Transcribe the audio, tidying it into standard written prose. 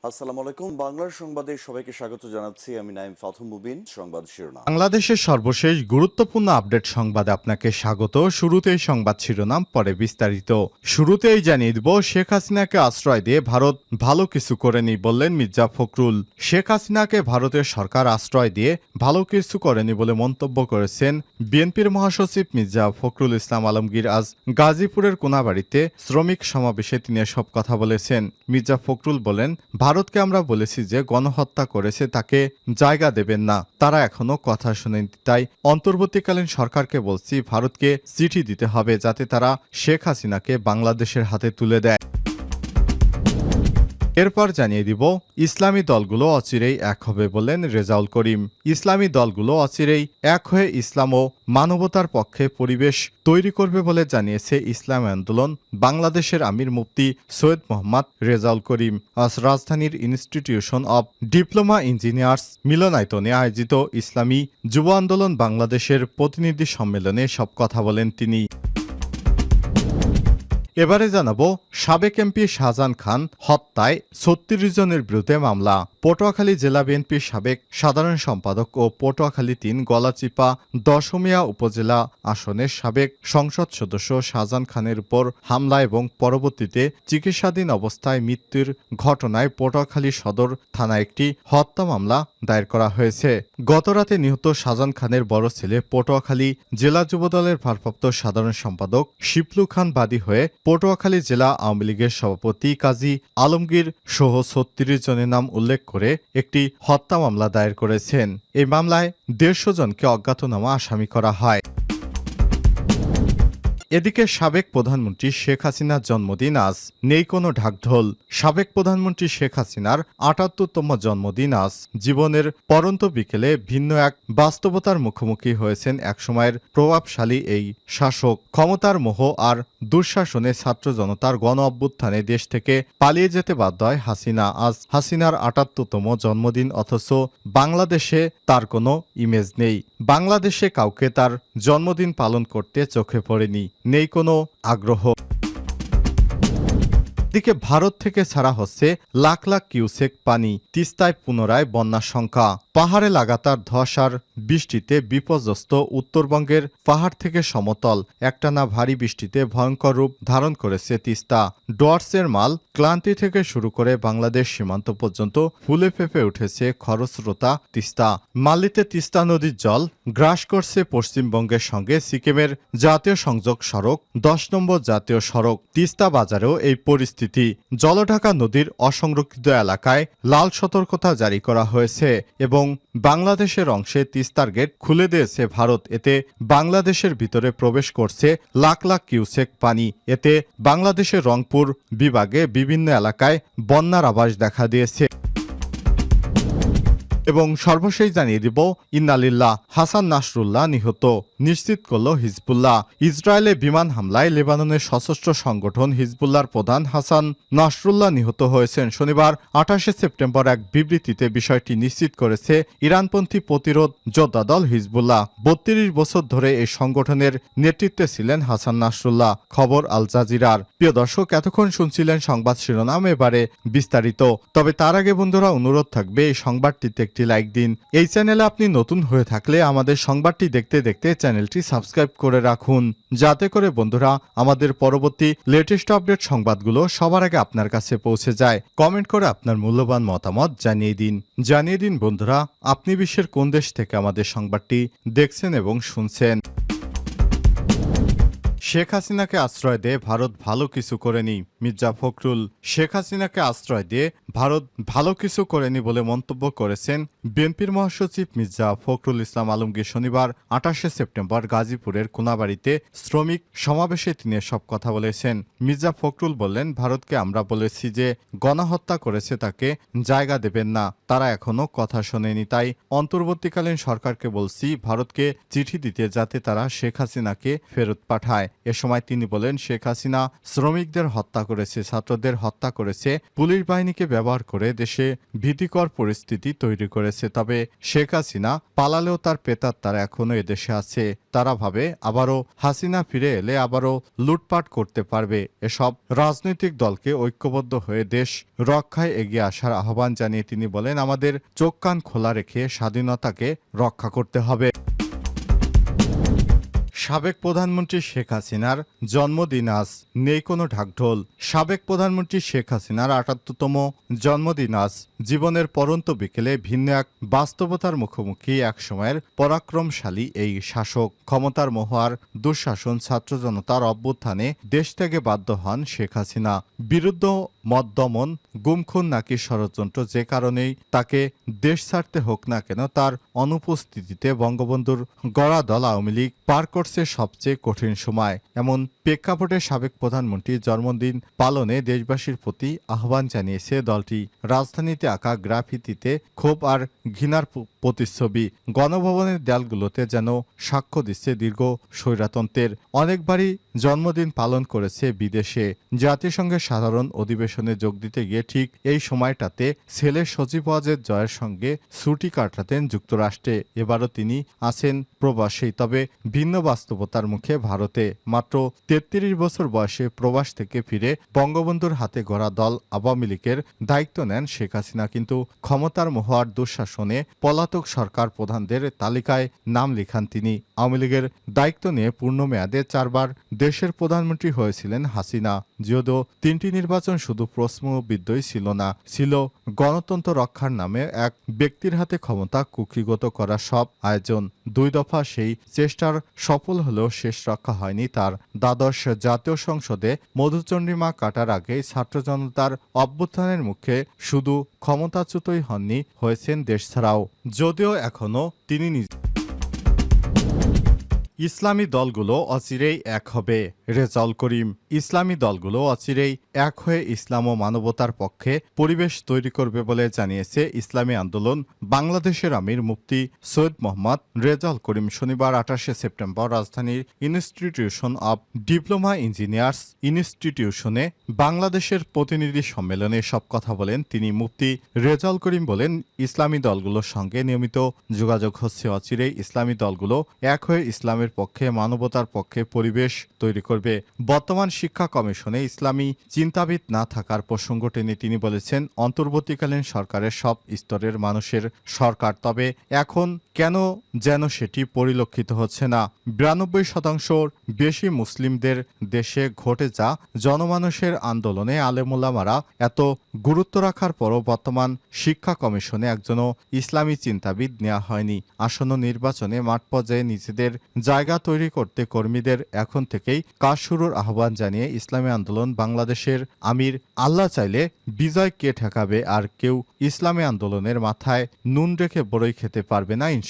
আসসালামু আলাইকুম। বাংলার সংবাদে সবাইকে স্বাগত জানাচ্ছি। আমি নাইম ফাথুম মুবিন। সংবাদ শিরোনাম। বাংলাদেশের সর্বশেষ গুরুত্বপূর্ণ আপডেট সংবাদে আপনাকে স্বাগত। শুরুতেই সংবাদ শিরোনাম, পরে বিস্তারিত। শুরুতেই জানিয়ে দিব, শেখ হাসিনাকে আশ্রয় দিয়ে ভারত ভালো কিছু করেনি বললেন মির্জা ফখরুল। শেখ হাসিনাকে ভারতের সরকার আশ্রয় দিয়ে ভালো কিছু করেনি বলে মন্তব্য করেছেন বিএনপির মহাসচিব মির্জা ফখরুল ইসলাম আলমগীর। আজ গাজীপুরের কোনাবাড়িতে শ্রমিক সমাবেশে তিনি এসব কথা বলেছেন। মির্জা ফখরুল বলেন, ভারতকে আমরা বলেছি যে গণহত্যা করেছে তাকে জায়গা দেবেন না, তারা এখনো কথা শোনেনি। তাই অন্তর্বর্তীকালীন সরকারকে বলছি, ভারতকে চিঠি দিতে হবে যাতে তারা শেখ হাসিনাকে বাংলাদেশের হাতে তুলে দেয়। এরপর জানিয়ে দিব, ইসলামী দলগুলো অচিরেই এক হবে বললেন রেজাউল করিম। ইসলামী দলগুলো অচিরেই এক হয়ে ইসলাম ও মানবতার পক্ষে পরিবেশ তৈরি করবে বলে জানিয়েছে ইসলাম আন্দোলন বাংলাদেশের আমির মুফতি সৈয়দ মোহাম্মদ রেজাউল করিম। আজ রাজধানীর ইনস্টিটিউশন অব ডিপ্লোমা ইঞ্জিনিয়ার্স মিলনায়তনে আয়োজিত ইসলামী যুব আন্দোলন বাংলাদেশের প্রতিনিধি সম্মেলনে সব কথা বলেন তিনি। এবারে জানাবো, সাবেক এমপি শাহজাহান খান হত্যায় ৩৬ জনের বিরুদ্ধে মামলা। পটুয়াখালী জেলা বিএনপির সাবেক সাধারণ সম্পাদক ও পটুয়াখালী-৩ গলাচিপা দশমিয়া উপজেলা আসনের সাবেক সংসদ সদস্য শাহজাহান খানের উপর হামলা এবং পরবর্তীতে চিকিৎসাধীন অবস্থায় মৃত্যুর ঘটনায় পটুয়াখালী সদর থানায় একটি হত্যা মামলা দায়ের করা হয়েছে। গতরাতে নিহত শাহজাহান খানের বড় ছেলে পটুয়াখালী জেলা যুবদলের ভারপ্রাপ্ত সাধারণ সম্পাদক শিপলু খান বাদী হয়ে পটুয়াখালী জেলা আওয়ামী লীগের সভাপতি কাজী আলমগীর সহ ৩৬ জনের নাম উল্লেখ করে একটি হত্যা মামলা দায়ের করেছেন। এই মামলায় ১৫০ জনকে অজ্ঞাতনামা আসামি করা হয়। এদিকে সাবেক প্রধানমন্ত্রী শেখ হাসিনার জন্মদিন আজ, নেই কোনো ঢাকঢোল। সাবেক প্রধানমন্ত্রী শেখ হাসিনার ৭৮তম জন্মদিন আজ। জীবনের পরন্ত বিকেলে ভিন্ন এক বাস্তবতার মুখোমুখি হয়েছেন একসময়ের প্রভাবশালী এই শাসক। ক্ষমতার মোহ আর দুঃশাসনে ছাত্র জনতার গণ অভ্যুত্থানে দেশ থেকে পালিয়ে যেতে বাধ্য হয় হাসিনা। আজ হাসিনার ৭৮তম জন্মদিন, অথচ বাংলাদেশে তার কোনো ইমেজ নেই। বাংলাদেশে কাউকে তার জন্মদিন পালন করতে চোখে পড়েনি, নেই কোনো আগ্রহ। দিকে ভারত থেকে ছাড়া হচ্ছে লাখ লাখ কিউসেক পানি। তিস্তায় পুনরায় বন্যার শঙ্কা। পাহাড়ে লাগাতার ধস আর বৃষ্টিতে বিপর্যস্ত উত্তরবঙ্গের পাহাড় থেকে সমতল একটানা ভারী বৃষ্টিতে ভয়ঙ্কর রূপ ধারণ করেছে তিস্তা। ডুয়ার্সের মাল ক্লান্তি থেকে শুরু করে বাংলাদেশ সীমান্ত পর্যন্ত ফুলে ফেঁপে উঠেছে খরস্রোতা তিস্তা। মালিতে তিস্তা নদীর জল গ্রাস করছে পশ্চিমবঙ্গের সঙ্গে সিকিমের জাতীয় সংযোগ সড়ক ১০ নম্বর জাতীয় সড়ক। তিস্তা বাজারেও এই পরিস্থিতি। জলঢাকা নদীর অসংরক্ষিত এলাকায় লাল সতর্কতা জারি করা হয়েছে এবং বাংলাদেশের অংশে তিস্তার গেট খুলে দিয়েছে ভারত। এতে বাংলাদেশের ভিতরে প্রবেশ করছে লাখ লাখ কিউসেক পানি। এতে বাংলাদেশের রংপুর বিভাগে বিভিন্ন এলাকায় বন্যার আভাস দেখা দিয়েছে। এবং সর্বশেষ জানিয়ে দিব, ইন্নালিল্লাহ, হাসান নাসরুল্লাহ নিহত, নিশ্চিত করল হিজবুল্লাহ। ইসরায়েলে বিমান হামলায় লেবাননের সশস্ত্র সংগঠন হিজবুল্লাহর প্রধান হাসান নাসরুল্লাহ নিহত হয়েছেন। শনিবার ২৮ সেপ্টেম্বর এক বিবৃতিতে বিষয়টি নিশ্চিত করেছে ইরানপন্থী প্রতিরোধ যোদ্ধা দল হিজবুল্লাহ। ৩২ বছর ধরে এই সংগঠনের নেতৃত্বে ছিলেন হাসান নাসরুল্লাহ। খবর আল জাজিরার। প্রিয় দর্শক, এতক্ষণ শুনছিলেন সংবাদ শিরোনাম, এবারে বিস্তারিত। তবে তার আগে বন্ধুরা, অনুরোধ থাকবে এই সংবাদটিতে একটি লাইক দিন। এই চ্যানেলে আপনি নতুন হয়ে থাকলে আমাদের সংবাদটি দেখতে দেখতে চ্যানেলটি সাবস্ক্রাইব করে রাখুন, যাতে করে বন্ধুরা আমাদের পরবর্তী লেটেস্ট আপডেট সংবাদগুলো সবার আগে আপনার কাছে পৌঁছে যায়। কমেন্ট করে আপনার মূল্যবান মতামত জানিয়ে দিন বন্ধুরা, আপনি বিশ্বের কোন দেশ থেকে আমাদের সংবাদটি দেখছেন এবং শুনছেন। শেখ হাসিনাকে আশ্রয় দিয়ে ভারত ভালো কিছু করেনি, মির্জা ফখরুল। শেখ হাসিনাকে আশ্রয় দিয়ে ভারত ভালো কিছু করেনি বলে মন্তব্য করেছেন বিএনপির মহাসচিব মির্জা ফখরুল ইসলাম আলমগীর। শনিবার ২৮ সেপ্টেম্বর গাজীপুরের কোনাবাড়িতে শ্রমিক সমাবেশে তিনি সব কথা বলেছেন। মির্জা ফখরুল বললেন, ভারতকে আমরা বলেছি যে গণহত্যা করেছে তাকে জায়গা দেবেন না, তারা এখনো কথা শোনেনি। তাই অন্তর্বর্তীকালীন সরকারকে বলছি, ভারতকে চিঠি দিতে যাতে তারা শেখ হাসিনাকে ফেরত পাঠায়। এ সময় তিনি বলেন, শেখ হাসিনা শ্রমিকদের হত্যা করেছে, ছাত্রদের হত্যা করেছে, পুলিশ বাহিনীকে ব্যবহার করে দেশে ভীতিকর পরিস্থিতি তৈরি করেছে। তবে শেখ হাসিনা পালালেও তার প্রেতাত্মারা এখনো এদেশে আছে। তারা ভাবে আবারও হাসিনা ফিরে এলে আবারও লুটপাট করতে পারবে। এসব রাজনৈতিক দলকে ঐক্যবদ্ধ হয়ে দেশ রক্ষায় এগিয়ে আসার আহ্বান জানিয়ে তিনি বলেন, আমাদের চোখ কান খোলা রেখে স্বাধীনতাকে রক্ষা করতে হবে। সাবেক প্রধানমন্ত্রী শেখ হাসিনার জন্মদিন আজ, নেই কোনো ঢাকঢোল। সাবেক প্রধানমন্ত্রী শেখ হাসিনার ৭৮তম জন্মদিন আজ। জীবনের পরন্ত বিকেলে ভিন্ন এক বাস্তবতার মুখোমুখি এক সময়ের পরাক্রমশালী এই শাসক। ক্ষমতার মোহ আর দুঃশাসন, ছাত্র জনতার অভ্যুত্থানে দেশ থেকে বাধ্য হন শেখ হাসিনা। বিরুদ্ধ মত দমন, গুমখুন নাকি ষড়যন্ত্র, যে কারণেই তাকে দেশ ছাড়তে হোক না কেন, তার অনুপস্থিতিতে বঙ্গবন্ধুর গড়া দল আওয়ামী লীগ পার করছে সবচেয়ে কঠিন সময়। এমন প্রেক্ষাপটে সাবেক প্রধানমন্ত্রীর জন্মদিন পালনে দেশবাসীর প্রতি আহ্বান জানিয়েছে দলটি। রাজধানীতে আঁকা গ্রাফিতিতে ক্ষোভ আর ঘৃণার প্রতিচ্ছবি গণভবনের দেয়ালগুলোতে যেন সাক্ষ্য দিচ্ছে দীর্ঘ স্বৈরতন্ত্রের। অনেকবারই জন্মদিন পালন করেছে বিদেশে। জাতিসংঘের সাধারণ অধিবেশনে যোগ দিতে গিয়ে ঠিক এই সময়টাতে ছেলে সজীব ওয়াজেদ জয়ের সঙ্গে ছুটি কাটাতেন যুক্তরাষ্ট্রে। এবারও তিনি আছেন প্রবাসেই, তবে ভিন্ন বাস্তবতার মুখে ভারতে। মাত্র ৩৩ বছর বয়সে প্রবাস থেকে ফিরে বঙ্গবন্ধুর হাতে গড়া দল আওয়ামী লীগের দায়িত্ব নেন শেখ হাসিনা। কিন্তু ক্ষমতার মোহ আর দুঃশাসনে পলাতক সরকার প্রধানদের তালিকায় নাম লিখান তিনি। আওয়ামী লীগের দায়িত্ব নিয়ে পূর্ণ মেয়াদে ৪ বার দেশের প্রধানমন্ত্রী হয়েছিলেন হাসিনা। যদিও ৩টি নির্বাচন শুধু প্রশ্নবিদ্ধই ছিল না, ছিল গণতন্ত্র রক্ষার নামে এক ব্যক্তির হাতে ক্ষমতা কুক্ষিগত করা সব আয়োজন। ২ দফা সেই চেষ্টার সফল হলেও শেষ রক্ষা হয়নি তার। দ্বাদশ জাতীয় সংসদে মধুচন্দ্রিমা কাটার আগেই ছাত্র জনতার অভ্যুত্থানের মুখে শুধু ক্ষমতাচ্যুতই হননি, হয়েছেন দেশ ছাড়াও। যদিও এখনো তিনি ইসলামী দলগুলো অচিরেই এক হবে, রেজাউল করিম। ইসলামী দলগুলো অচিরেই এক হয়ে ইসলাম ও মানবতার পক্ষে পরিবেশ তৈরি করবে বলে জানিয়েছে ইসলামী আন্দোলন বাংলাদেশের আমির মুফতি সৈয়দ মোহাম্মদ রেজাউল করিম। শনিবার ২৮শে সেপ্টেম্বর রাজধানীর ইনস্টিটিউশন অব ডিপ্লোমা ইঞ্জিনিয়ার্স ইনস্টিটিউশনে বাংলাদেশের প্রতিনিধি সম্মেলনে সব কথা বলেন তিনি। মুফতি রেজাউল করিম বলেন, ইসলামী দলগুলোর সঙ্গে নিয়মিত যোগাযোগ হচ্ছে। অচিরেই ইসলামী দলগুলো এক হয়ে ইসলামের পক্ষে, মানবতার পক্ষে পরিবেশ তৈরি করবে। বর্তমান শিক্ষা কমিশনে ইসলামী চিন্তাবিদ না থাকার প্রসঙ্গ টেনে তিনি বলেছেন, অন্তর্বর্তীকালীন সরকারের সব স্তরের মানুষের সরকার, তবে এখন কেন যেন সেটি পরিলক্ষিত হচ্ছে না। ৯২% বেশি মুসলিমদের দেশে ঘটে যা জনমানুষের আন্দোলনে আলেমুলামারা এত গুরুত্ব রাখার পরও বর্তমান শিক্ষা কমিশনে একজনও ইসলামী চিন্তাবিদ নেওয়া হয়নি। আসন্ন নির্বাচনে মাঠ পর্যায়ে নিজেদের জায়গা তৈরি করতে কর্মীদের এখন থেকেই কাজ শুরুর আহ্বান জানিয়ে ইসলামী আন্দোলন বাংলাদেশের আমির, আল্লাহ চাইলে বিজয় কে ঠেকাবে, আর কেউ ইসলামী আন্দোলনের মাথায় নুন রেখে বড়ই খেতে পারবে না ইনশাল্লাহ।